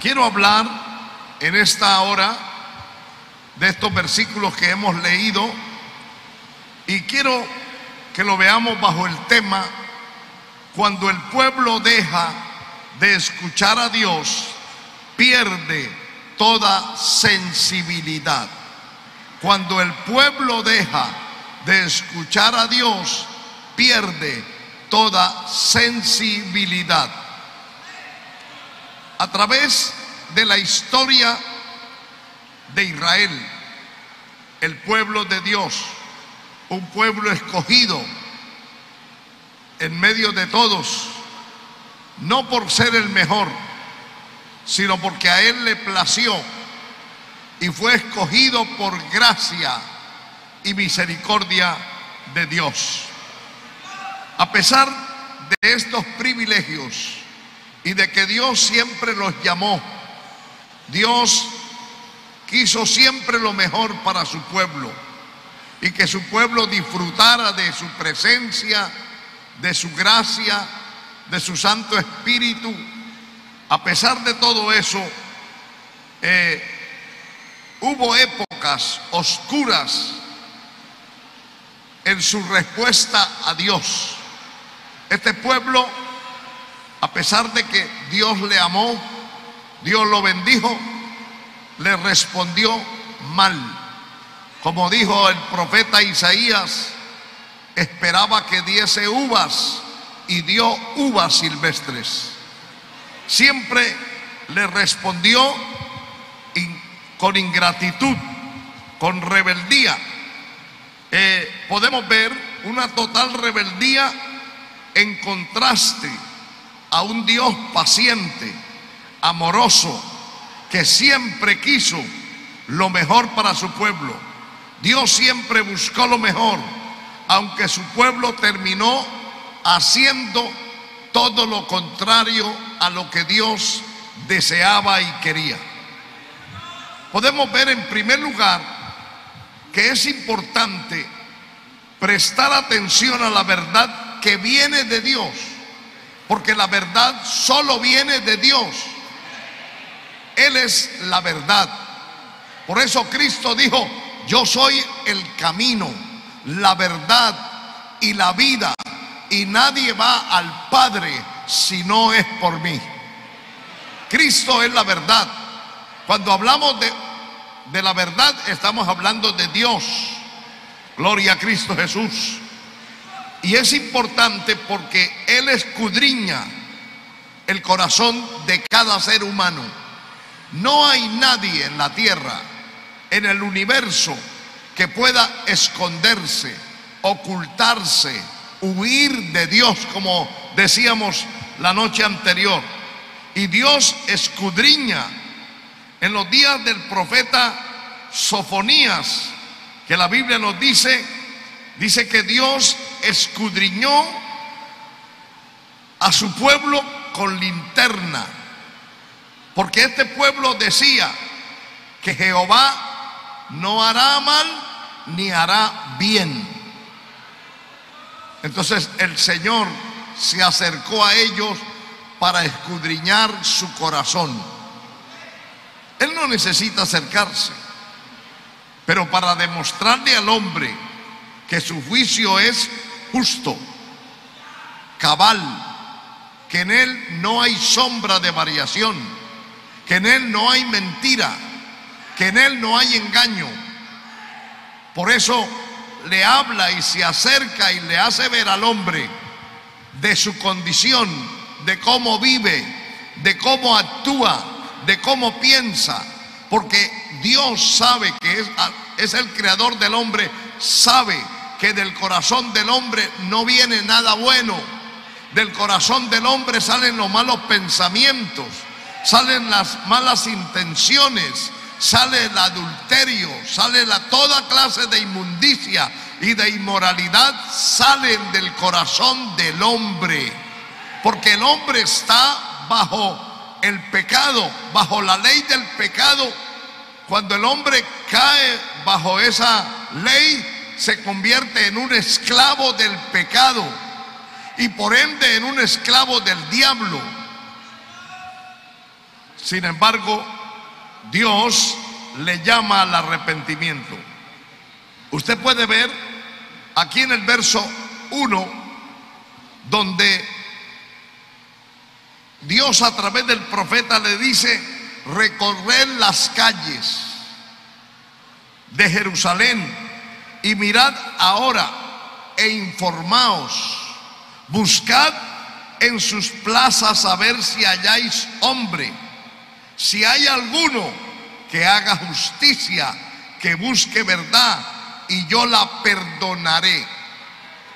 Quiero hablar en esta hora de estos versículos que hemos leído y quiero que lo veamos bajo el tema: cuando el pueblo deja de escuchar a Dios, pierde toda sensibilidad. Cuando el pueblo deja de escuchar a Dios, pierde toda sensibilidad. A través de la historia de Israel, el pueblo de Dios, un pueblo escogido en medio de todos, no por ser el mejor, sino porque a Él le plació y fue escogido por gracia y misericordia de Dios. A pesar de estos privilegios y de que Dios siempre los llamó, Dios quiso siempre lo mejor para su pueblo y que su pueblo disfrutara de su presencia, de su gracia, de su Santo Espíritu. A pesar de todo eso, hubo épocas oscuras en su respuesta a Dios. Este pueblo, a pesar de que Dios le amó, Dios lo bendijo, le respondió mal. Como dijo el profeta Isaías, esperaba que diese uvas y dio uvas silvestres. Siempre le respondió con ingratitud, con rebeldía. Podemos ver una total rebeldía en contraste a un Dios paciente, amoroso, que siempre quiso lo mejor para su pueblo. Dios siempre buscó lo mejor, aunque su pueblo terminó haciendo todo lo contrario a lo que Dios deseaba y quería. Podemos ver en primer lugar que es importante prestar atención a la verdad que viene de Dios, porque la verdad solo viene de Dios. Él es la verdad. Por eso Cristo dijo: yo soy el camino, la verdad y la vida, y nadie va al Padre si no es por mí. Cristo es la verdad. Cuando hablamos de la verdad, estamos hablando de Dios. Gloria a Cristo Jesús. Y es importante porque Él escudriña el corazón de cada ser humano. No hay nadie en la tierra, en el universo, que pueda esconderse, ocultarse, huir de Dios, como decíamos la noche anterior. Y Dios escudriña. En los días del profeta Sofonías, que la Biblia nos dice que Dios escudriñó a su pueblo con linterna, porque este pueblo decía que Jehová no hará mal ni hará bien. Entonces el Señor se acercó a ellos para escudriñar su corazón. Él no necesita acercarse, pero para demostrarle al hombre que su juicio es justo, cabal, que en Él no hay sombra de variación, que en Él no hay mentira, que en Él no hay engaño. Por eso le habla y se acerca y le hace ver al hombre de su condición, de cómo vive, de cómo actúa, de cómo piensa, porque Dios sabe que es el creador del hombre, sabe que del corazón del hombre no viene nada bueno. Del corazón del hombre salen los malos pensamientos, salen las malas intenciones, sale el adulterio, sale toda clase de inmundicia y de inmoralidad, salen del corazón del hombre, porque el hombre está bajo el pecado, bajo la ley del pecado. Cuando el hombre cae bajo esa ley, se convierte en un esclavo del pecado y por ende en un esclavo del diablo. Sin embargo, Dios le llama al arrepentimiento. Usted puede ver aquí en el verso 1, donde Dios a través del profeta le dice: recorred las calles de Jerusalén y mirad ahora e informaos, buscad en sus plazas a ver si halláis hombre, si hay alguno que haga justicia, que busque verdad, y yo la perdonaré.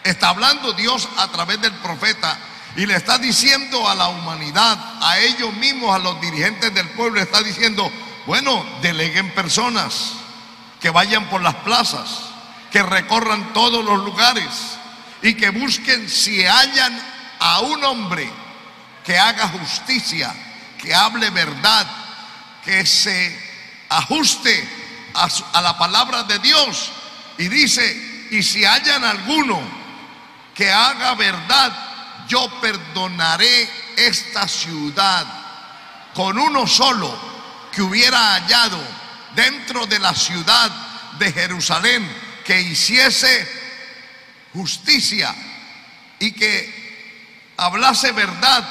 Está hablando Dios a través del profeta y le está diciendo a la humanidad, a ellos mismos, a los dirigentes del pueblo, está diciendo: bueno, deleguen personas que vayan por las plazas, que recorran todos los lugares y que busquen si hallan a un hombre que haga justicia, que hable verdad, que se ajuste a la palabra de Dios. Y dice: y si hallan alguno que haga verdad, yo perdonaré esta ciudad. Con uno solo que hubiera hallado dentro de la ciudad de Jerusalén, que hiciese justicia y que hablase verdad,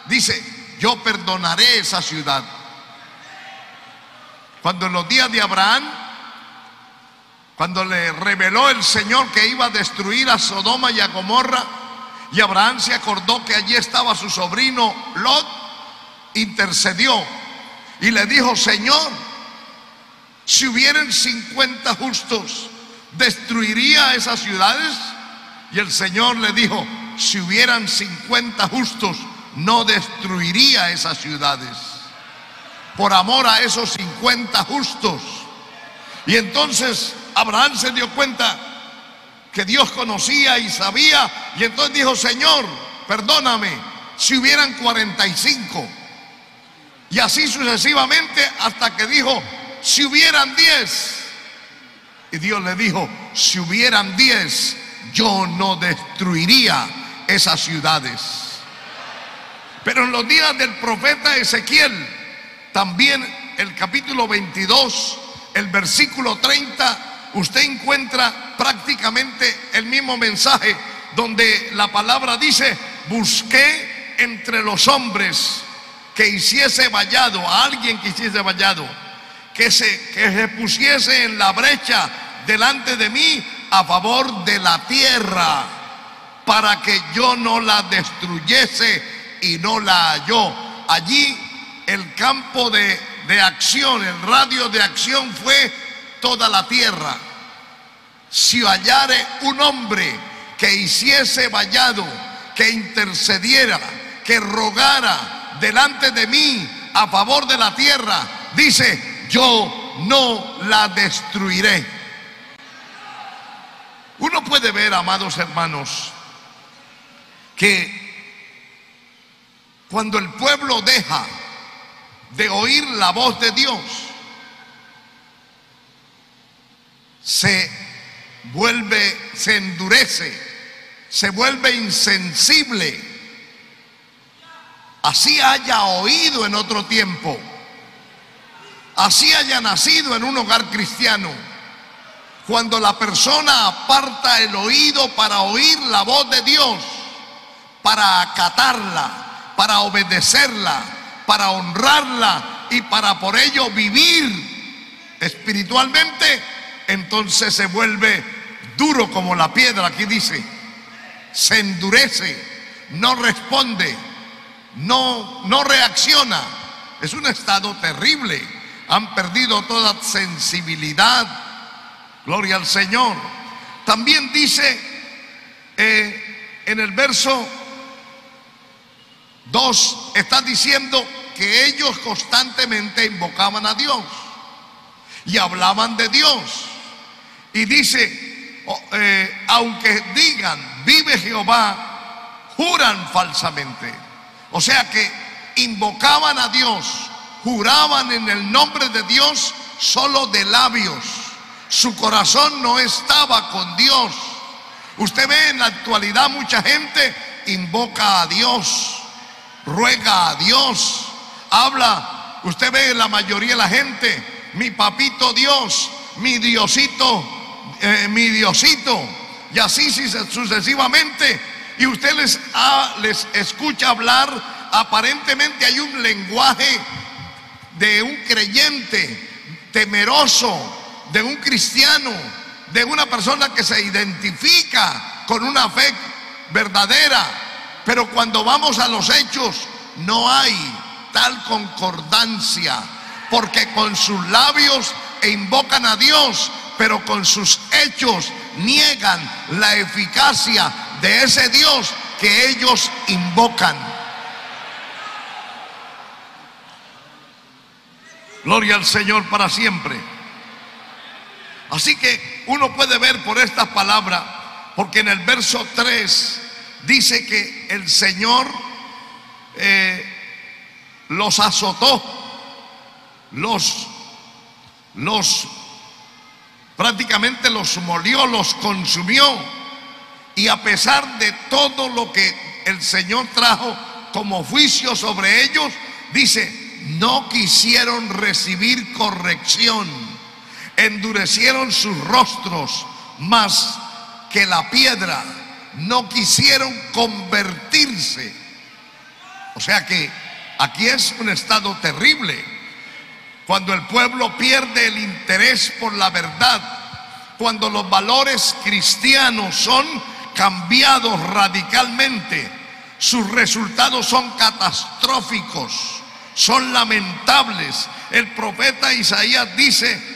dice: yo perdonaré esa ciudad. Cuando en los días de Abraham, cuando le reveló el Señor que iba a destruir a Sodoma y a Gomorra, y Abraham se acordó que allí estaba su sobrino Lot, intercedió y le dijo: Señor, si hubieran 50 justos, ¿destruiría esas ciudades? Y el Señor le dijo: si hubieran 50 justos, no destruiría esas ciudades. Por amor a esos 50 justos. Y entonces Abraham se dio cuenta que Dios conocía y sabía, y entonces dijo: Señor, perdóname, si hubieran 45. Y así sucesivamente, hasta que dijo: si hubieran 10. Y Dios le dijo: si hubieran 10, yo no destruiría esas ciudades. Pero en los días del profeta Ezequiel, también el capítulo 22, el versículo 30, usted encuentra prácticamente el mismo mensaje, donde la palabra dice: busqué entre los hombres que hiciese vallado, a alguien que hiciese vallado, que se pusiese en la brecha delante de mí a favor de la tierra, para que yo no la destruyese, y no la halló. Allí el campo de acción, el radio de acción fue toda la tierra. Si hallare un hombre que hiciese vallado, que intercediera, que rogara delante de mí a favor de la tierra, dice: yo no la destruiré. Uno puede ver, amados hermanos, que cuando el pueblo deja de oír la voz de Dios, se endurece, se vuelve insensible. Así haya oído en otro tiempo, así haya nacido en un hogar cristiano, cuando la persona aparta el oído para oír la voz de Dios, para acatarla, para obedecerla, para honrarla y para por ello vivir espiritualmente, entonces se vuelve duro como la piedra. Aquí dice: se endurece, no responde, no reacciona. Es un estado terrible. Han perdido toda sensibilidad. Gloria al Señor. También dice en el verso 2, está diciendo que ellos constantemente invocaban a Dios y hablaban de Dios. Y dice: aunque digan vive Jehová, juran falsamente. O sea que invocaban a Dios, juraban en el nombre de Dios solo de labios. Su corazón no estaba con Dios. Usted ve en la actualidad mucha gente invoca a Dios, ruega a Dios, habla usted ve la mayoría de la gente, mi papito Dios, mi Diosito, mi Diosito, y así sucesivamente. Y usted les escucha hablar, aparentemente hay un lenguaje de un creyente temeroso, de un cristiano, de una persona que se identifica con una fe verdadera. Pero cuando vamos a los hechos, no hay tal concordancia, porque con sus labios invocan a Dios, pero con sus hechos niegan la eficacia de ese Dios que ellos invocan. Gloria al Señor para siempre. Así que uno puede ver por estas palabras, porque en el verso 3 dice que el Señor los azotó, prácticamente los molió, los consumió. Y a pesar de todo lo que el Señor trajo como juicio sobre ellos, dice, no quisieron recibir corrección, endurecieron sus rostros más que la piedra, no quisieron convertirse. O sea que aquí es un estado terrible, cuando el pueblo pierde el interés por la verdad, cuando los valores cristianos son cambiados radicalmente, sus resultados son catastróficos, son lamentables. El profeta Isaías dice,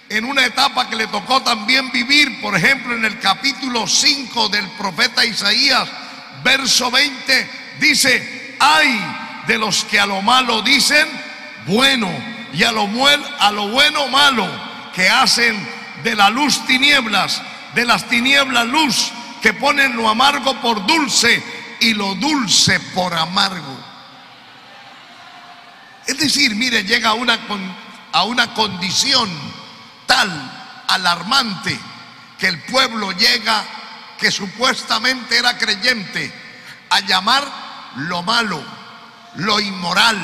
en una etapa que le tocó también vivir, por ejemplo en el capítulo 5 del profeta Isaías, verso 20, dice, ay de los que a lo malo dicen bueno, y a lo bueno malo, que hacen de la luz tinieblas, de las tinieblas luz, que ponen lo amargo por dulce y lo dulce por amargo. Es decir, mire, llega a una condición tal, alarmante, que el pueblo llega, que supuestamente era creyente, a llamar lo malo, lo inmoral,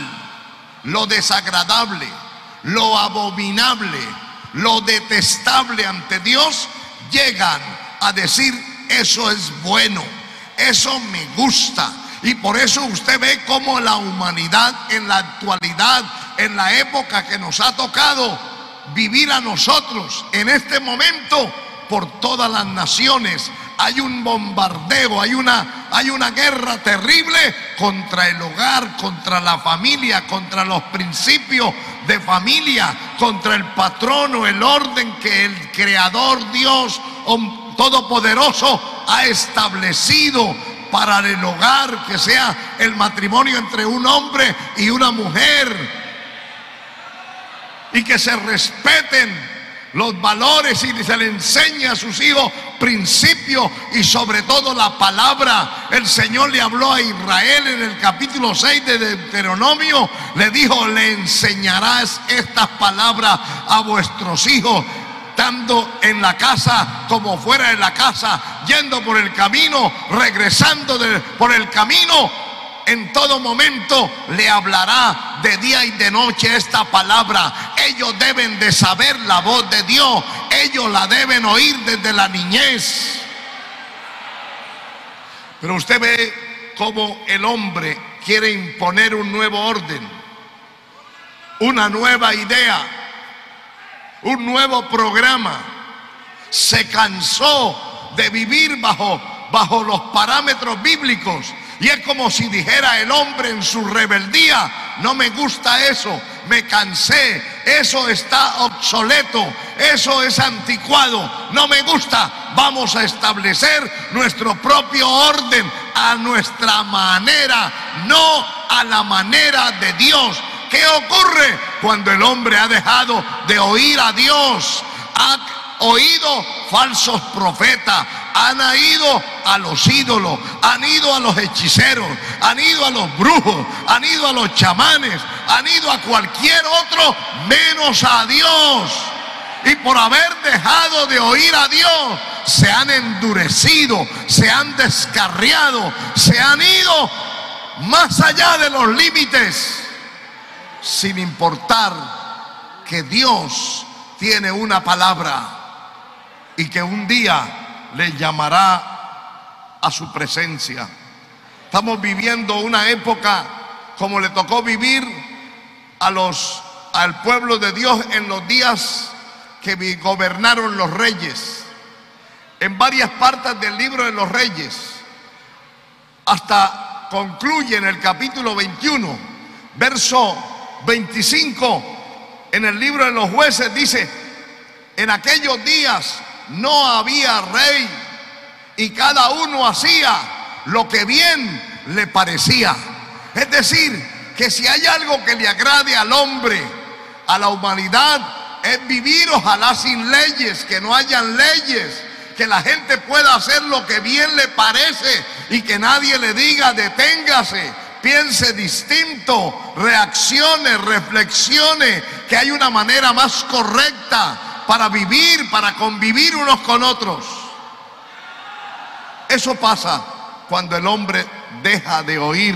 lo desagradable, lo abominable, lo detestable ante Dios. Llegan a decir, eso es bueno, eso me gusta. Y por eso usted ve cómo la humanidad en la actualidad, en la época que nos ha tocado vivir a nosotros, en este momento, por todas las naciones, hay un bombardeo, hay una guerra terrible contra el hogar, contra la familia, contra los principios de familia, contra el patrono, el orden que el Creador Dios Todopoderoso ha establecido para el hogar, que sea el matrimonio entre un hombre y una mujer, y que se respeten los valores y se le enseña a sus hijos principios y sobre todo la palabra. El Señor le habló a Israel en el capítulo 6 de Deuteronomio, le dijo, le enseñarás estas palabras a vuestros hijos, estando en la casa como fuera de la casa, yendo por el camino, regresando por el camino. En todo momento le hablará de día y de noche esta palabra. Ellos deben de saber la voz de Dios, ellos la deben oír desde la niñez. Pero usted ve cómo el hombre quiere imponer un nuevo orden, una nueva idea, un nuevo programa. Se cansó de vivir bajo los parámetros bíblicos. Y es como si dijera el hombre en su rebeldía, no me gusta eso, me cansé, eso está obsoleto, eso es anticuado, no me gusta. Vamos a establecer nuestro propio orden a nuestra manera, no a la manera de Dios. ¿Qué ocurre cuando el hombre ha dejado de oír a Dios? Ha oído falsos profetas, han ido a los ídolos, han ido a los hechiceros, han ido a los brujos, han ido a los chamanes, han ido a cualquier otro menos a Dios. Y por haber dejado de oír a Dios, se han endurecido, se han descarriado, se han ido más allá de los límites. sin importar que Dios tiene una palabra y que un día le llamará a su presencia. Estamos viviendo una época como le tocó vivir al pueblo de Dios en los días que gobernaron los reyes. En varias partes del libro de los Reyes, hasta concluye en el capítulo 21, verso 25, en el libro de los Jueces dice: en aquellos días no había rey y cada uno hacía lo que bien le parecía. Es decir, que si hay algo que le agrade al hombre, a la humanidad, es vivir ojalá sin leyes, que no hayan leyes, que la gente pueda hacer lo que bien le parece y que nadie le diga deténgase, piense distinto, reaccione, reflexione, que hay una manera más correcta para vivir, para convivir unos con otros. Eso pasa cuando el hombre deja de oír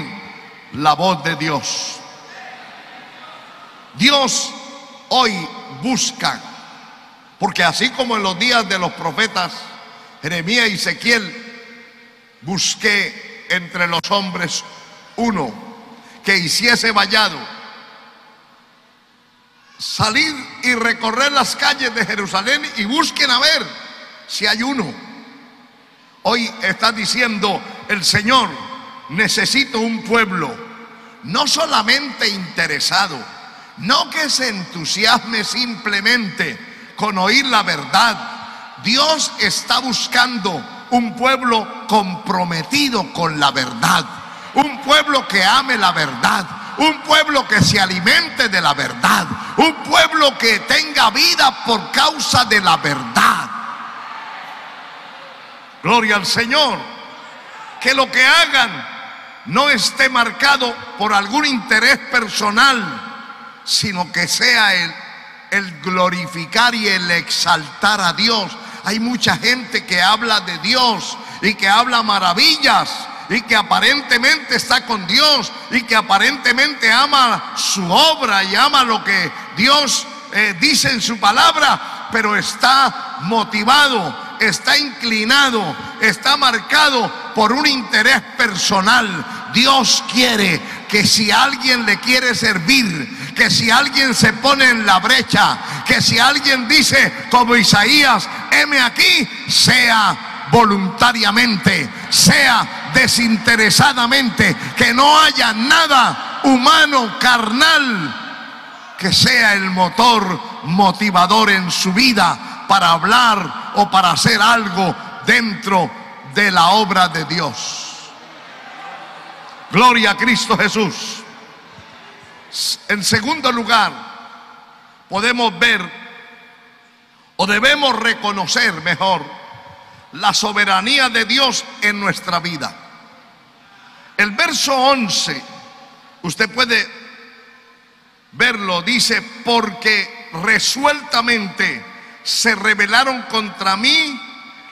la voz de Dios. Dios hoy busca, porque así como en los días de los profetas Jeremías y Ezequiel, busqué entre los hombres uno que hiciese vallado, salir y recorrer las calles de Jerusalén y busquen a ver si hay uno. Hoy está diciendo el Señor: necesito un pueblo no solamente interesado, no que se entusiasme simplemente con oír la verdad. Dios está buscando un pueblo comprometido con la verdad, un pueblo que ame la verdad, un pueblo que se alimente de la verdad, un pueblo que tenga vida por causa de la verdad. Gloria al Señor. Que lo que hagan no esté marcado por algún interés personal, sino que sea el glorificar y el exaltar a Dios. Hay mucha gente que habla de Dios y que habla maravillas y que aparentemente está con Dios y que aparentemente ama su obra y ama lo que Dios dice en su palabra, pero está motivado, está inclinado, está marcado por un interés personal. Dios quiere que si alguien le quiere servir, que si alguien se pone en la brecha, que si alguien dice como Isaías: heme aquí, sea voluntariamente, sea desinteresadamente, que no haya nada humano, carnal, que sea el motor motivador en su vida para hablar o para hacer algo dentro de la obra de Dios. Gloria a Cristo Jesús. En segundo lugar, podemos ver, o debemos reconocer mejor, la soberanía de Dios en nuestra vida. El verso 11, usted puede verlo, dice: porque resueltamente se rebelaron contra mí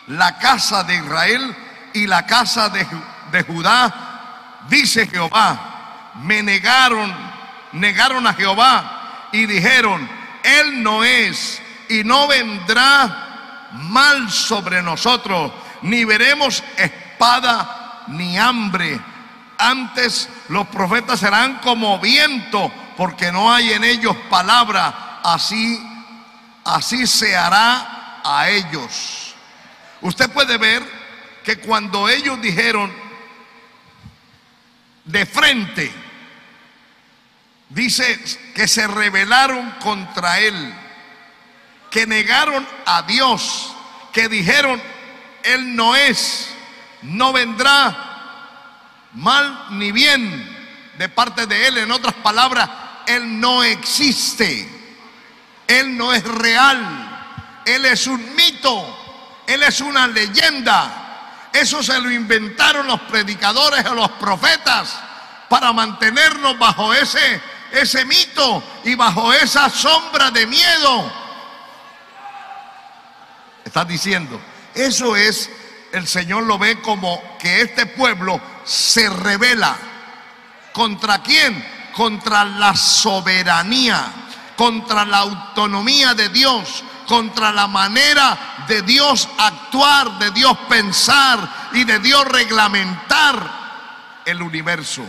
la casa de Israel y la casa de Judá, dice Jehová. Me negaron a Jehová y dijeron: Él no es y no vendrá mal sobre nosotros, ni veremos espada ni hambre. Antes los profetas serán como viento, porque no hay en ellos palabra. Así se hará a ellos. Usted puede ver que cuando ellos dijeron de frente, dice que se rebelaron contra él, que negaron a Dios, que dijeron: Él no es, no vendrá mal ni bien de parte de Él. En otras palabras, Él no existe, Él no es real, Él es un mito, Él es una leyenda. Eso se lo inventaron los predicadores o los profetas para mantenernos bajo ese mito y bajo esa sombra de miedo. Está diciendo, eso es, el Señor lo ve como que este pueblo se rebela. ¿Contra quién? contra la soberanía, contra la autonomía de Dios, contra la manera de Dios actuar, de Dios pensar y de Dios reglamentar el universo.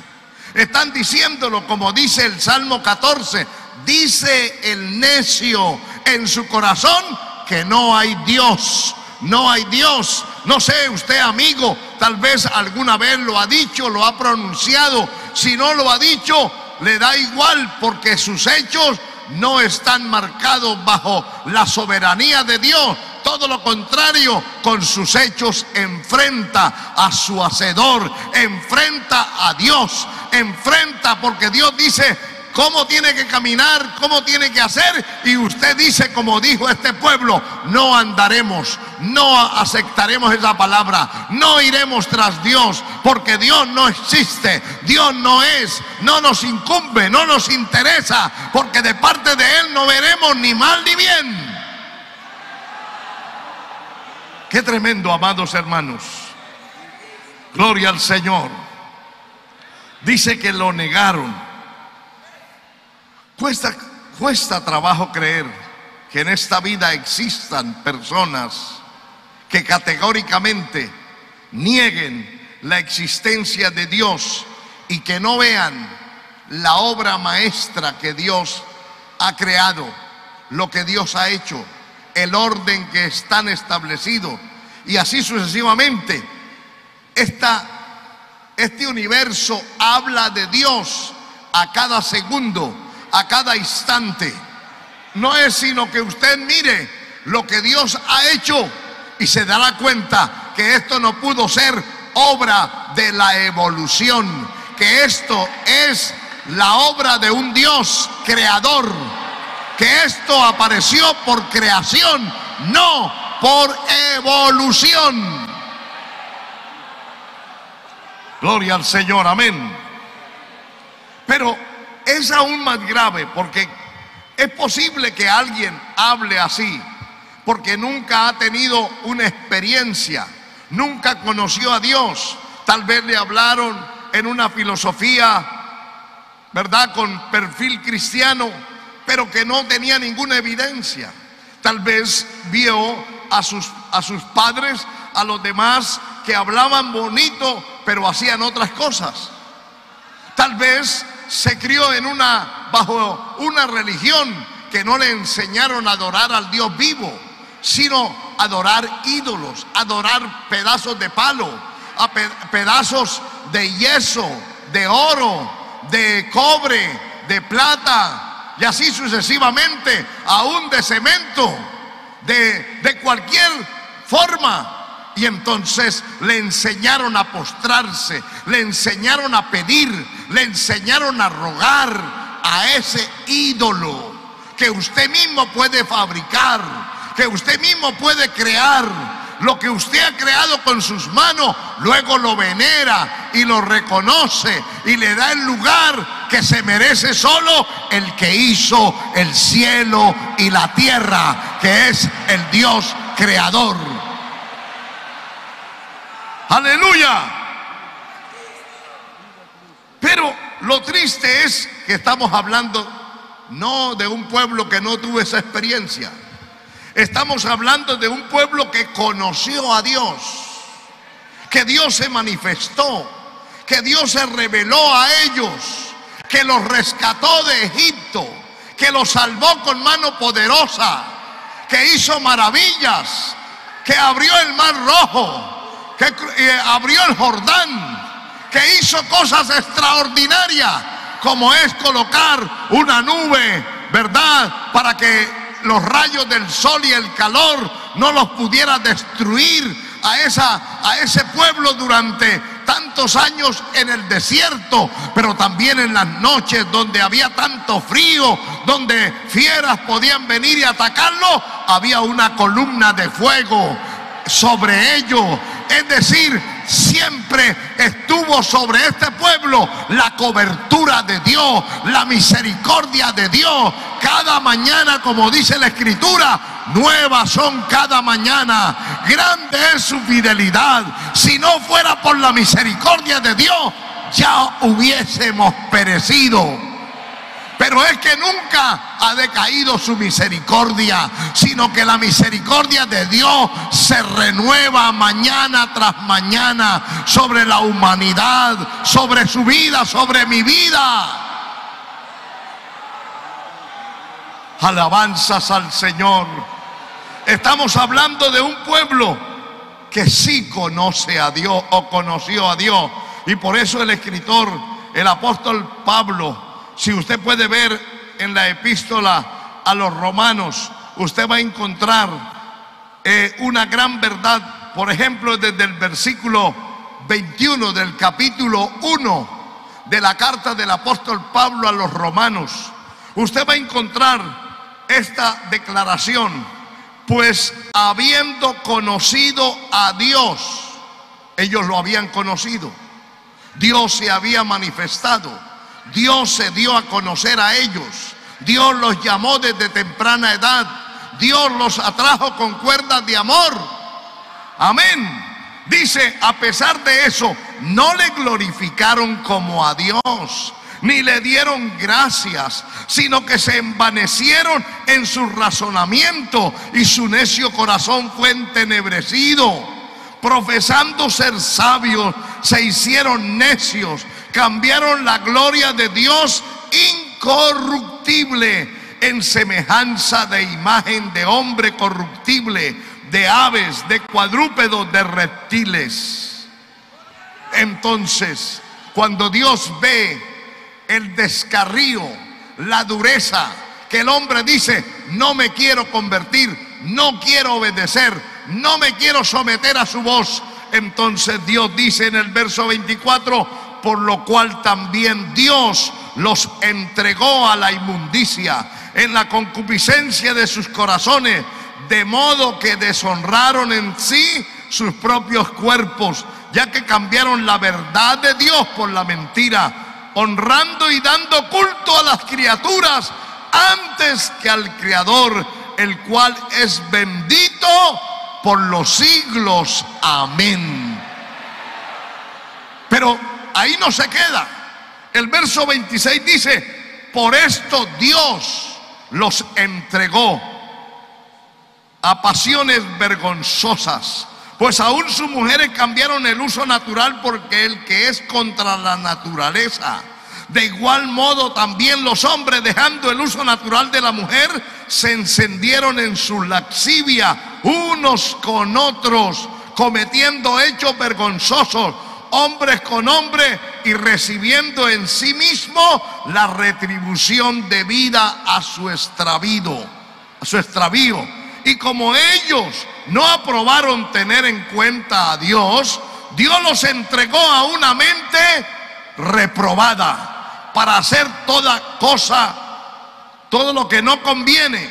Están diciéndolo como dice el Salmo 14. Dice el necio en su corazón que no hay Dios. No hay Dios. No sé, usted, amigo, tal vez alguna vez lo ha dicho, lo ha pronunciado. Si no lo ha dicho, le da igual, porque sus hechos no están marcados bajo la soberanía de Dios. Todo lo contrario, con sus hechos enfrenta a su hacedor, enfrenta a Dios, enfrenta, porque Dios dice cómo tiene que caminar, cómo tiene que hacer, y usted dice, como dijo este pueblo, no andaremos, no aceptaremos esa palabra, no iremos tras Dios, porque Dios no existe, Dios no es, no nos incumbe, no nos interesa, porque de parte de Él no veremos ni mal ni bien. Qué tremendo, amados hermanos. Gloria al Señor. Dice que lo negaron. Cuesta trabajo creer que en esta vida existan personas que categóricamente nieguen la existencia de Dios y que no vean la obra maestra que Dios ha creado, lo que Dios ha hecho, el orden que están establecido, y así sucesivamente. Este universo habla de Dios a cada segundo, a cada instante. No es sino que usted mire lo que Dios ha hecho y se dará cuenta que esto no pudo ser obra de la evolución, que esto es la obra de un Dios creador, que esto apareció por creación, no por evolución. Gloria al Señor, amén. Pero es aún más grave, porque es posible que alguien hable así porque nunca ha tenido una experiencia, nunca conoció a Dios. Tal vez le hablaron en una filosofía, ¿verdad?, con perfil cristiano, pero que no tenía ninguna evidencia. Tal vez vio a sus padres, a los demás, que hablaban bonito, pero hacían otras cosas. Tal vez se crió bajo una religión que no le enseñaron a adorar al Dios vivo, sino adorar ídolos, adorar pedazos de palo, pedazos de yeso, de oro, de cobre, de plata, y así sucesivamente, aún de cemento, de cualquier forma. Y entonces le enseñaron a postrarse, le enseñaron a pedir, le enseñaron a rogar a ese ídolo que usted mismo puede fabricar, que usted mismo puede crear. Lo que usted ha creado con sus manos, luego lo venera y lo reconoce y le da el lugar que se merece solo el que hizo el cielo y la tierra, que es el Dios creador. ¡Aleluya! Pero lo triste es que estamos hablando no de un pueblo que no tuvo esa experiencia. Estamos hablando de un pueblo que conoció a Dios, que Dios se manifestó, que Dios se reveló a ellos, que los rescató de Egipto, que los salvó con mano poderosa, que hizo maravillas, que abrió el mar rojo, que abrió el Jordán, que hizo cosas extraordinarias, como es colocar una nube, ¿verdad?, para que los rayos del sol y el calor no los pudiera destruir a ese pueblo durante tantos años en el desierto, pero también en las noches donde había tanto frío, donde fieras podían venir y atacarlo, había una columna de fuego sobre ellos. Es decir, siempre estuvo sobre este pueblo la cobertura de Dios, la misericordia de Dios. Cada mañana, como dice la Escritura, nuevas son cada mañana. Grande es su fidelidad. Si no fuera por la misericordia de Dios, ya hubiésemos perecido. Pero es que nunca ha decaído su misericordia, sino que la misericordia de Dios se renueva mañana tras mañana sobre la humanidad, sobre su vida, sobre mi vida. Alabanzas al Señor. Estamos hablando de un pueblo que sí conoce a Dios o conoció a Dios. Y por eso el escritor, el apóstol Pablo, si usted puede ver en la epístola a los romanos, usted va a encontrar una gran verdad. Por ejemplo, desde el versículo 21 del capítulo 1 de la carta del apóstol Pablo a los romanos, usted va a encontrar esta declaración: pues habiendo conocido a Dios, ellos lo habían conocido, Dios se había manifestado, Dios se dio a conocer a ellos, Dios los llamó desde temprana edad, Dios los atrajo con cuerdas de amor. Amén. Dice, a pesar de eso, no le glorificaron como a Dios, ni le dieron gracias, sino que se envanecieron en su razonamiento y su necio corazón fue entenebrecido. Profesando ser sabios, se hicieron necios, cambiaron la gloria de Dios incorruptible en semejanza de imagen de hombre corruptible, de aves, de cuadrúpedos, de reptiles. Entonces, cuando Dios ve el descarrío, la dureza, que el hombre dice, no me quiero convertir, no quiero obedecer, no me quiero someter a su voz, entonces Dios dice en el verso 24, por lo cual también Dios los entregó a la inmundicia en la concupiscencia de sus corazones, de modo que deshonraron en sí sus propios cuerpos, ya que cambiaron la verdad de Dios por la mentira, honrando y dando culto a las criaturas antes que al Creador, el cual es bendito por los siglos. Amén. Pero ahí no se queda. El verso 26 dice, por esto Dios los entregó a pasiones vergonzosas, pues aún sus mujeres cambiaron el uso natural porque el que es contra la naturaleza. De igual modo también los hombres, dejando el uso natural de la mujer, se encendieron en su lascivia unos con otros, cometiendo hechos vergonzosos, hombres con hombres, y recibiendo en sí mismo la retribución debida a su extravío. Y como ellos no aprobaron tener en cuenta a Dios, Dios los entregó a una mente reprobada para hacer toda cosa, todo lo que no conviene,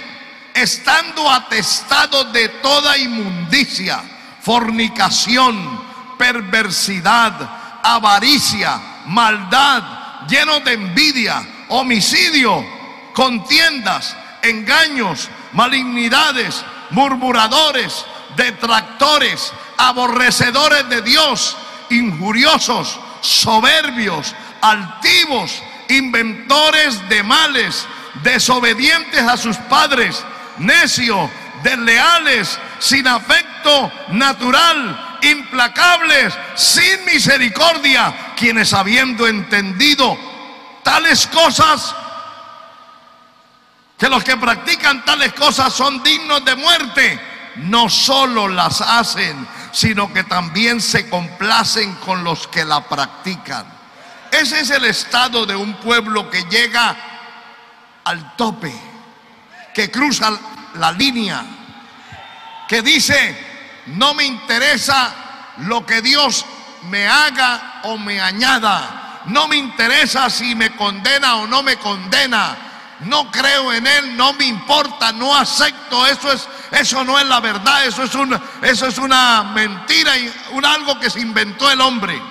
estando atestados de toda inmundicia, fornicación, perversidad, avaricia, maldad, llenos de envidia, homicidio, contiendas, engaños, malignidades, murmuradores, detractores, aborrecedores de Dios, injuriosos, soberbios, altivos, inventores de males, desobedientes a sus padres, necios, desleales, sin afecto natural, implacables, sin misericordia, quienes habiendo entendido tales cosas, que los que practican tales cosas son dignos de muerte, no solo las hacen, sino que también se complacen con los que la practican. Ese es el estado de un pueblo que llega al tope, que cruza la línea, que dice, no me interesa lo que Dios me haga o me añada, no me interesa si me condena o no me condena, no creo en Él, no me importa, no acepto, eso no es la verdad, eso es una mentira y algo que se inventó el hombre.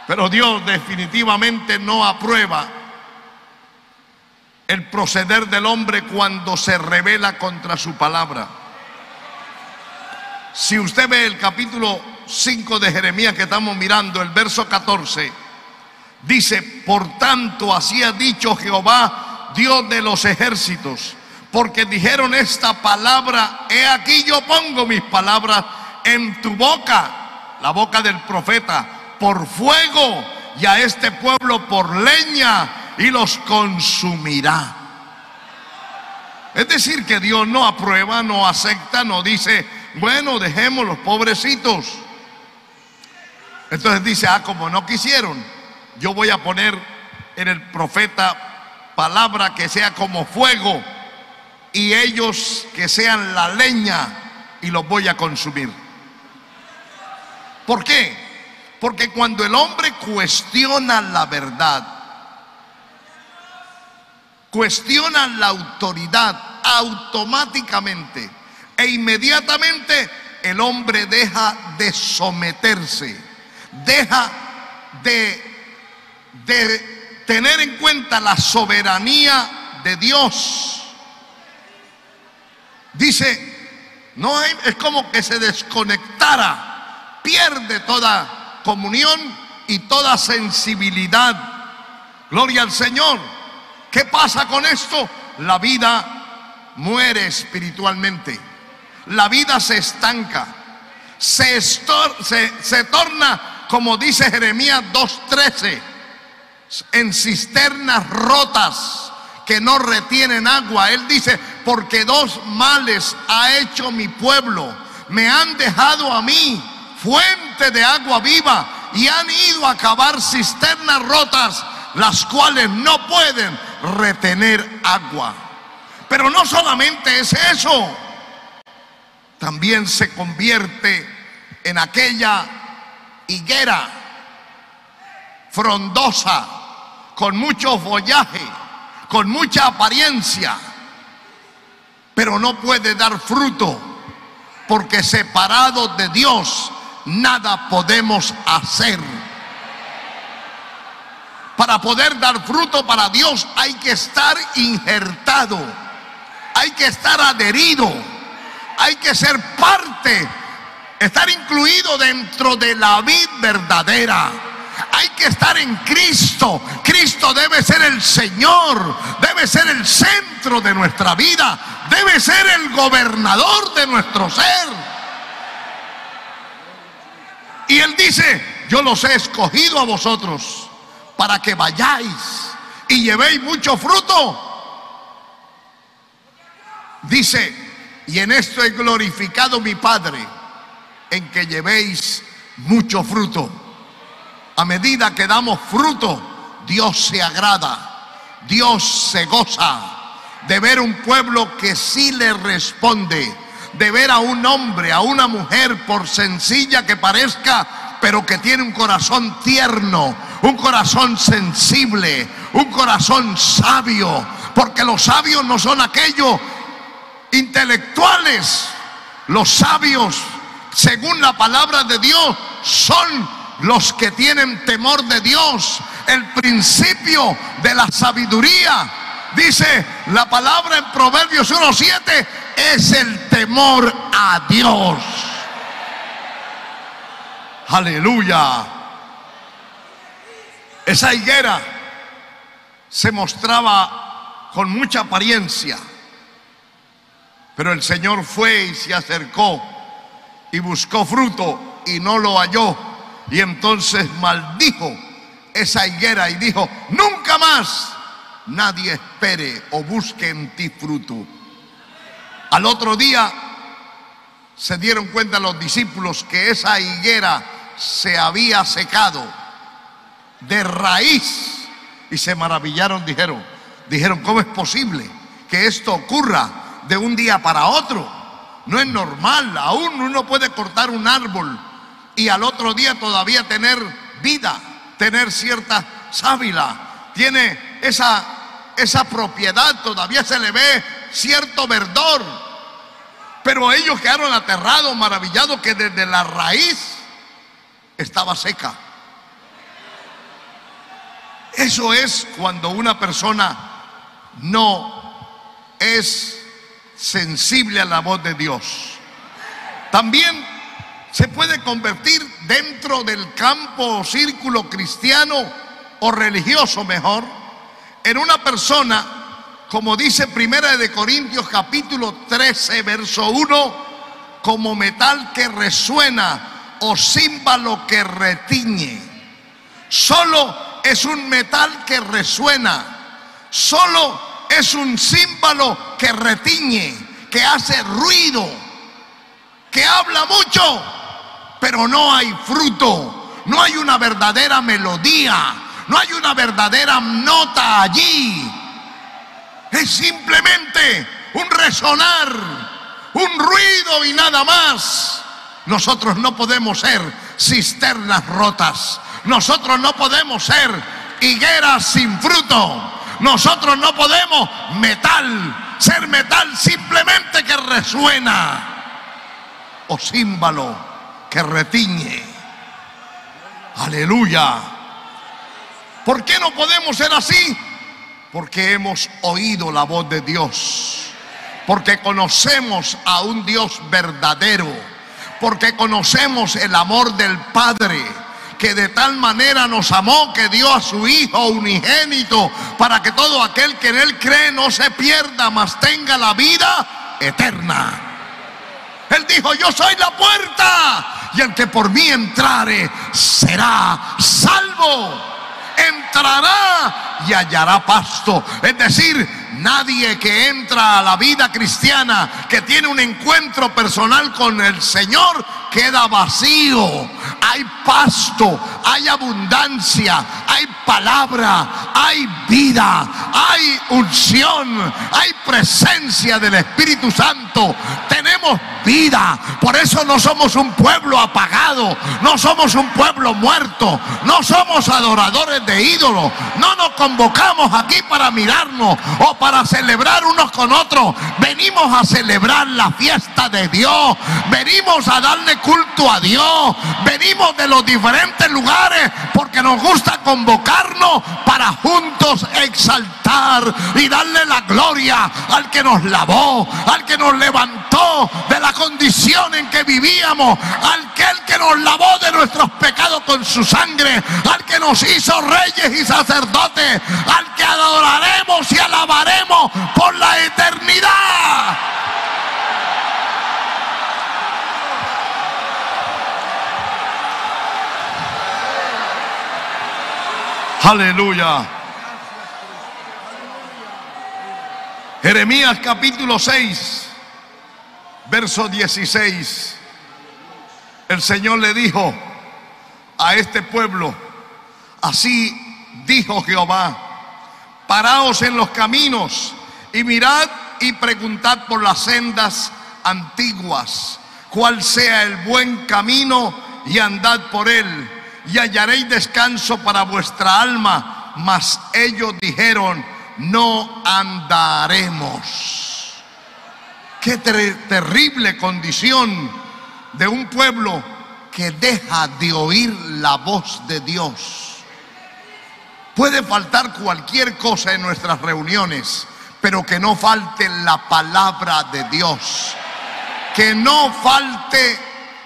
Pero Dios definitivamente no aprueba el proceder del hombre cuando se rebela contra su palabra. Si usted ve el capítulo 5 de Jeremías que estamos mirando, el verso 14, Dice: por tanto, así ha dicho Jehová, Dios de los ejércitos, porque dijeron esta palabra, he aquí yo pongo mis palabras en tu boca, la boca del profeta, por fuego, y a este pueblo por leña, y los consumirá. Es decir, que Dios no aprueba, no acepta, no dice, bueno, dejemos los pobrecitos. Entonces dice: como no quisieron, yo voy a poner en el profeta palabra que sea como fuego, y ellos que sean la leña, y los voy a consumir. ¿Por qué? Porque cuando el hombre cuestiona la verdad, cuestiona la autoridad, automáticamente e inmediatamente el hombre deja de someterse, deja de tener en cuenta la soberanía de Dios. Dice, no hay, es como que se desconectara, pierde toda comunión y toda sensibilidad. Gloria al Señor. ¿Qué pasa con esto? La vida muere espiritualmente, la vida se estanca, se torna, como dice Jeremías 2:13, en cisternas rotas que no retienen agua. Él dice: porque dos males ha hecho mi pueblo, me han dejado a mí fuente de agua viva, y han ido a cavar cisternas rotas, las cuales no pueden retener agua. Pero no solamente es eso, también se convierte en aquella higuera frondosa, con mucho follaje, con mucha apariencia, pero no puede dar fruto, porque separados de Dios nada podemos hacer. Para poder dar fruto para Dios hay que estar injertado, hay que estar adherido, hay que ser parte, estar incluido dentro de la vid verdadera. Hay que estar en Cristo. Cristo debe ser el Señor, debe ser el centro de nuestra vida, debe ser el gobernador de nuestro ser. Y Él dice: yo los he escogido a vosotros para que vayáis y llevéis mucho fruto. Dice: y en esto he glorificado mi Padre, en que llevéis mucho fruto. A medida que damos fruto, Dios se agrada, Dios se goza de ver un pueblo que sí le responde, de ver a un hombre, a una mujer, por sencilla que parezca, pero que tiene un corazón tierno, un corazón sensible, un corazón sabio. Porque los sabios no son aquellos intelectuales. Los sabios, según la palabra de Dios, son los que tienen temor de Dios. El principio de la sabiduría, dice la palabra en Proverbios 1:7, es el temor a Dios. Aleluya. Esa higuera se mostraba con mucha apariencia, pero el Señor fue y se acercó y buscó fruto y no lo halló. Y entonces maldijo esa higuera y dijo: nunca más nadie espere o busque en ti fruto. Al otro día se dieron cuenta los discípulos que esa higuera se había secado de raíz, y se maravillaron. Dijeron: ¿cómo es posible que esto ocurra de un día para otro? No es normal. Aún uno puede cortar un árbol y al otro día todavía tener vida, tener cierta sábila, tiene esa propiedad, todavía se le ve cierto verdor. Pero ellos quedaron aterrados, maravillados, que desde la raíz estaba seca. Eso es cuando una persona no es sensible a la voz de Dios. También se puede convertir dentro del campo o círculo cristiano o religioso mejor, en una persona, como dice 1 de Corintios capítulo 13, verso 1, como metal que resuena o címbalo que retiñe. Solo es un metal que resuena, solo es un címbalo que retiñe, que hace ruido, que habla mucho, pero no hay fruto, no hay una verdadera melodía, no hay una verdadera nota allí. Es simplemente un resonar, un ruido y nada más. Nosotros no podemos ser cisternas rotas. Nosotros no podemos ser higueras sin fruto. Nosotros no podemos ser metal simplemente que resuena o címbalo que retiñe. Aleluya. ¿Por qué no podemos ser así? Porque hemos oído la voz de Dios, porque conocemos a un Dios verdadero, porque conocemos el amor del Padre, que de tal manera nos amó que dio a su Hijo unigénito, para que todo aquel que en Él cree no se pierda, mas tenga la vida eterna. Él dijo: yo soy la puerta, y el que por mí entrare será salvo. Entrará y hallará pasto. Es decir, nadie que entra a la vida cristiana, que tiene un encuentro personal con el Señor, queda vacío. Hay pasto, hay abundancia, hay palabra, hay vida, hay unción, hay presencia del Espíritu Santo. Tenemos vida. Por eso no somos un pueblo apagado, no somos un pueblo muerto, no somos adoradores de ídolos. No nos convocamos aquí para mirarnos o para celebrar unos con otros. Venimos a celebrar la fiesta de Dios, venimos a darle culto a Dios, venimos de los diferentes lugares porque nos gusta convocarnos para juntos exaltar y darle la gloria al que nos lavó, al que nos levantó de la condición en que vivíamos, al que nos lavó de nuestros pecados con su sangre, al que nos hizo reyes y sacerdotes, al que adoraremos y alabaremos por la eternidad. Aleluya. Jeremías capítulo 6, verso 16. El Señor le dijo a este pueblo: así dijo Jehová, paraos en los caminos y mirad y preguntad por las sendas antiguas, cuál sea el buen camino, y andad por él, y hallaréis descanso para vuestra alma. Mas ellos dijeron: no andaremos. Qué terrible condición de un pueblo que deja de oír la voz de Dios. Puede faltar cualquier cosa en nuestras reuniones, pero que no falte la palabra de Dios, que no falte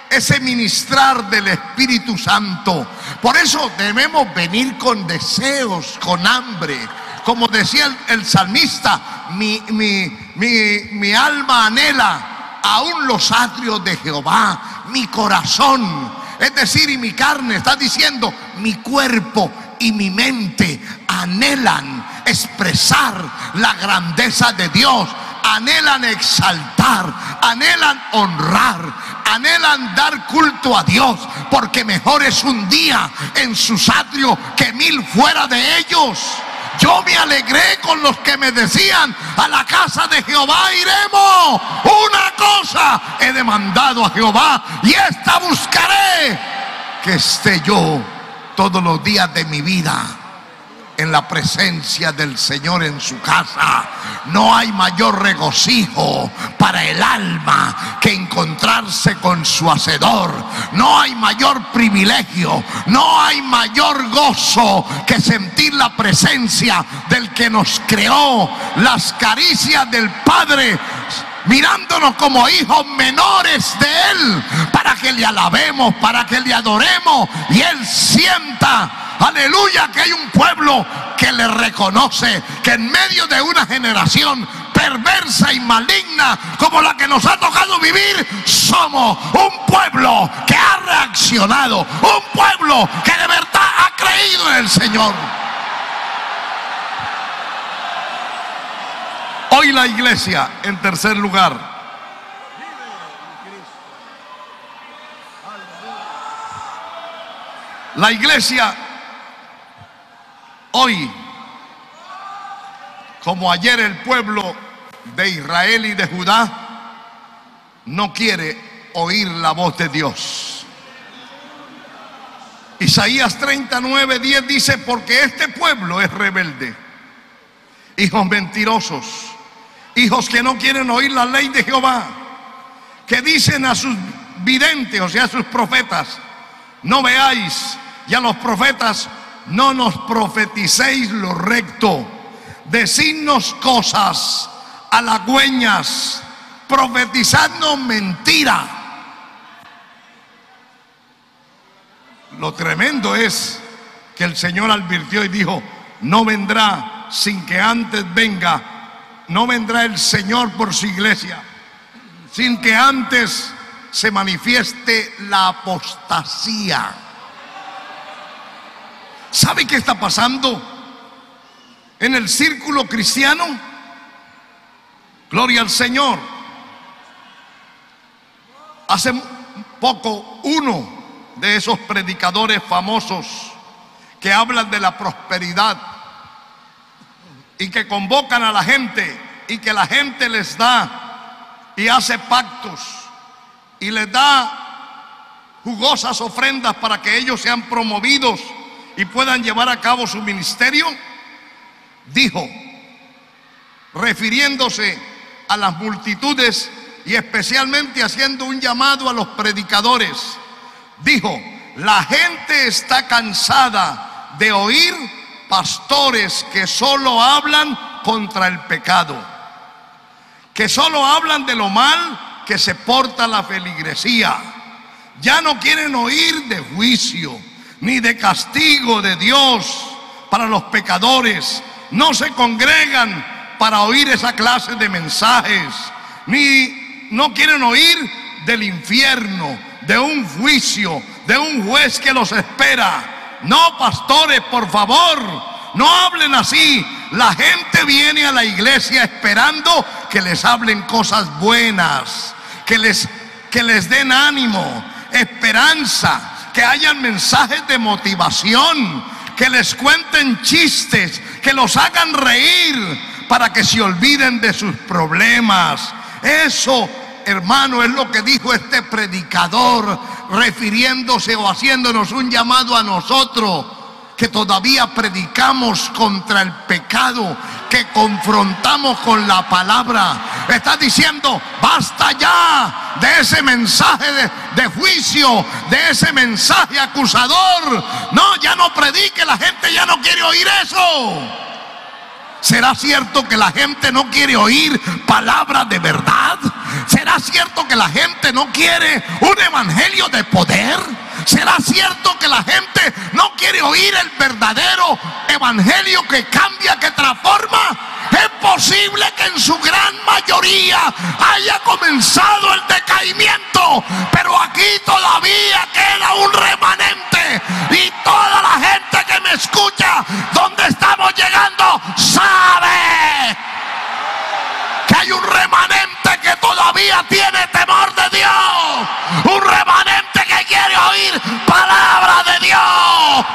ese ministrar del Espíritu Santo. Por eso debemos venir con deseos, con hambre. Como decía el salmista: mi alma anhela aún los atrios de Jehová, mi corazón, es decir, y mi carne, está diciendo, mi cuerpo y mi mente anhelan expresar la grandeza de Dios, anhelan exaltar, anhelan honrar, anhelan dar culto a Dios, porque mejor es un día en sus atrios que 1000 fuera de ellos. Yo me alegré con los que me decían: a la casa de Jehová iremos. Una cosa he demandado a Jehová, y esta buscaré, que esté yo todos los días de mi vida en la presencia del Señor, en su casa. No hay mayor regocijo para el alma que encontrarse con su Hacedor. No hay mayor privilegio, no hay mayor gozo que sentir la presencia del que nos creó, las caricias del Padre, mirándonos como hijos menores de Él, para que le alabemos, para que le adoremos, y Él sienta aleluya, que hay un pueblo que le reconoce que en medio de una generación perversa y maligna como la que nos ha tocado vivir, somos un pueblo que ha reaccionado, un pueblo que de verdad ha creído en el Señor. Hoy la iglesia, en tercer lugar, la iglesia hoy, como ayer el pueblo de Israel y de Judá, no quiere oír la voz de Dios. Isaías 39:10 dice: porque este pueblo es rebelde, hijos mentirosos, hijos que no quieren oír la ley de Jehová, que dicen a sus videntes, o sea, a sus profetas: no veáis, y a los profetas: no nos profeticéis lo recto, decidnos cosas halagüeñas, profetizadnos mentira. Lo tremendo es que el Señor advirtió y dijo: no vendrá sin que antes venga, no vendrá el Señor por su iglesia sin que antes se manifieste la apostasía. ¿Sabe qué está pasando en el círculo cristiano? Gloria al Señor. Hace poco uno de esos predicadores famosos que hablan de la prosperidad y que convocan a la gente y que la gente les da y hace pactos y les da jugosas ofrendas para que ellos sean promovidos y puedan llevar a cabo su ministerio, dijo, refiriéndose a las multitudes y especialmente haciendo un llamado a los predicadores, dijo: la gente está cansada de oír pastores que solo hablan contra el pecado, que solo hablan de lo mal que se porta la feligresía. Ya no quieren oír de juicio ni de castigo de Dios para los pecadores. No se congregan para oír esa clase de mensajes, ni no quieren oír del infierno, de un juicio, de un juez que los espera. No, pastores, por favor, no hablen así. La gente viene a la iglesia esperando que les hablen cosas buenas, que les den ánimo, esperanza, que hayan mensajes de motivación, que les cuenten chistes, que los hagan reír para que se olviden de sus problemas. Eso, hermano, es lo que dijo este predicador, refiriéndose o haciéndonos un llamado a nosotros que todavía predicamos contra el pecado, que confrontamos con la palabra. Está diciendo: basta ya de ese mensaje de juicio, de ese mensaje acusador. No, ya no predique, la gente ya no quiere oír eso. ¿Será cierto que la gente no quiere oír palabras de verdad? ¿Será cierto que la gente no quiere un evangelio de poder? ¿Será cierto que la gente no quiere oír el verdadero evangelio que cambia, que transforma? Es posible que en su gran mayoría haya comenzado el decaimiento, pero aquí todavía queda un remanente, y toda la gente que me escucha donde estamos llegando sabe que hay un remanente que todavía tiene temor de Dios, un remanente que quiere oír palabra de Dios,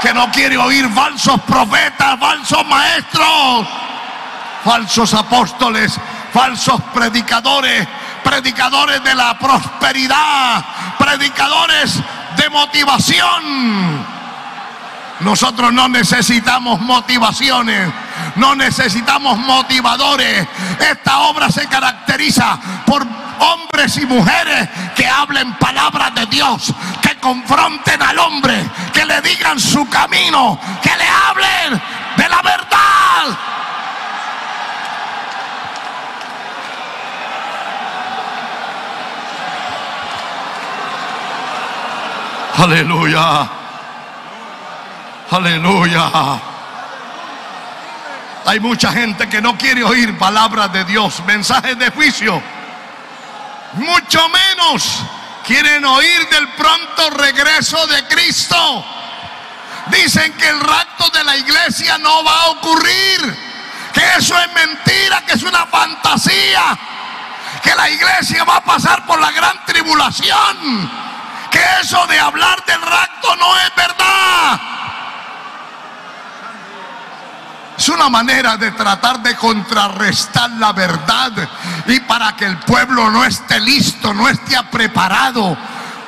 que no quiere oír falsos profetas, falsos maestros, falsos apóstoles, falsos predicadores, predicadores de la prosperidad, predicadores de motivación. Nosotros no necesitamos motivaciones, no necesitamos motivadores. Esta obra se caracteriza por hombres y mujeres que hablen palabras de Dios, que confronten al hombre, que le digan su camino, que le hablen de la verdad. Aleluya. Aleluya. Hay mucha gente que no quiere oír palabras de Dios, mensajes de juicio. Mucho menos quieren oír del pronto regreso de Cristo. Dicen que el rapto de la iglesia no va a ocurrir, que eso es mentira, que es una fantasía, que la iglesia va a pasar por la gran tribulación, que eso de hablar del rapto no es verdad. Es una manera de tratar de contrarrestar la verdad, y para que el pueblo no esté listo, no esté preparado.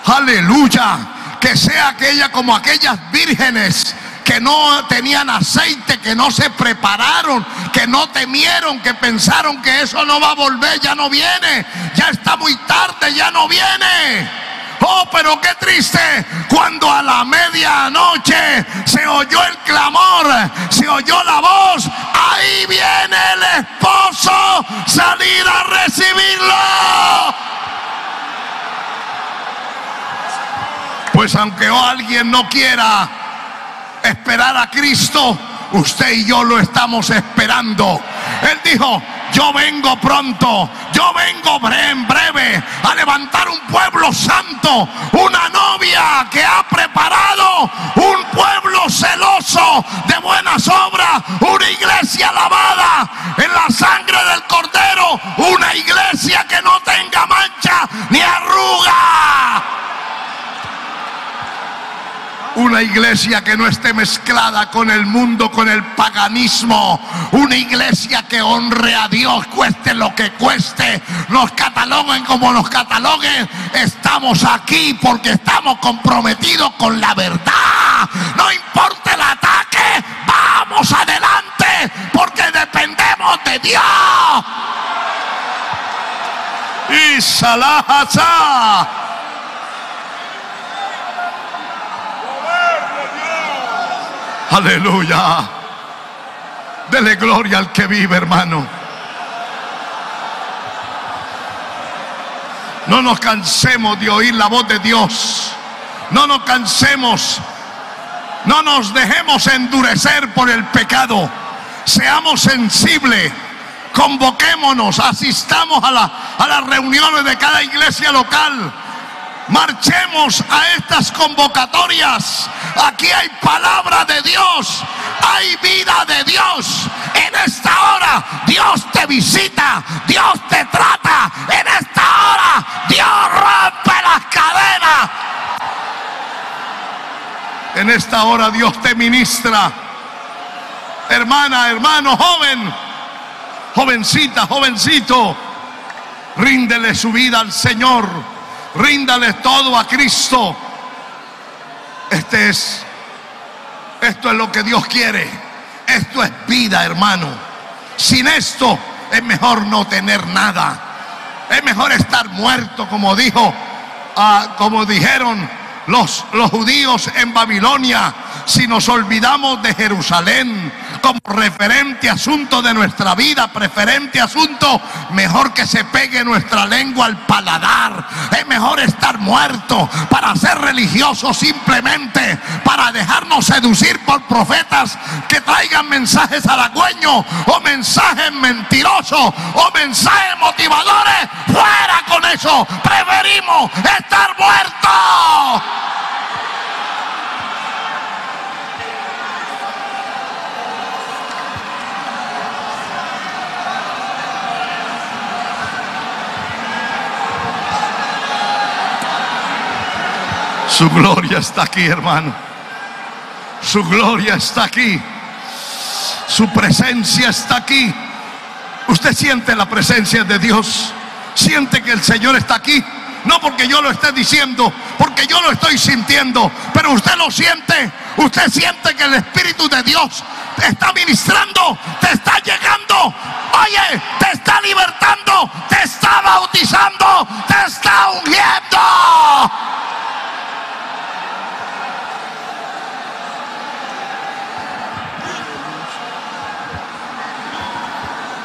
Aleluya. Que sea aquella como aquellas vírgenes que no tenían aceite, que no se prepararon, que no temieron, que pensaron que eso no va a volver, ya no viene, ya está muy tarde, ya no viene. Oh, pero qué triste cuando a la medianoche se oyó el clamor, se oyó la voz. Ahí viene el esposo, salir a recibirlo. Pues aunque alguien no quiera esperar a Cristo, usted y yo lo estamos esperando. Él dijo: yo vengo pronto, yo vengo en breve a levantar un pueblo santo, una novia que ha preparado un pueblo celoso de buenas obras, una iglesia lavada en la sangre del Cordero, una iglesia que no tenga mancha ni arruga. Una iglesia que no esté mezclada con el mundo, con el paganismo. Una iglesia que honre a Dios, cueste lo que cueste, nos cataloguen como nos cataloguen. Estamos aquí porque estamos comprometidos con la verdad. No importa el ataque, vamos adelante porque dependemos de Dios. Y Salahasa. Aleluya. Dele gloria al que vive, hermano. No nos cansemos de oír la voz de Dios. No nos cansemos. No nos dejemos endurecer por el pecado. Seamos sensibles. Convoquémonos. Asistamos a las reuniones de cada iglesia local. Marchemos a estas convocatorias. Aquí hay palabra de Dios, hay vida de Dios. En esta hora Dios te visita, Dios te trata. En esta hora Dios rompe las cadenas. En esta hora Dios te ministra. Hermana, hermano, joven, jovencita, jovencito, ríndele su vida al Señor. Ríndale todo a Cristo. Esto es lo que Dios quiere. Esto es vida, hermano. Sin esto es mejor no tener nada. Es mejor estar muerto, como dijeron los judíos en Babilonia. Si nos olvidamos de Jerusalén como referente asunto de nuestra vida, preferente asunto, mejor que se pegue nuestra lengua al paladar. Es mejor estar muerto para ser religiosos, simplemente para dejarnos seducir por profetas que traigan mensajes halagüeños o mensajes mentirosos o mensajes motivadores. Fuera con eso, preferimos estar muertos. Su gloria está aquí, hermano. Su gloria está aquí. Su presencia está aquí. Usted siente la presencia de Dios. Siente que el Señor está aquí. No porque yo lo esté diciendo, porque yo lo estoy sintiendo, pero usted lo siente. Usted siente que el Espíritu de Dios te está ministrando, te está llegando. Oye, te está libertando, te está bautizando.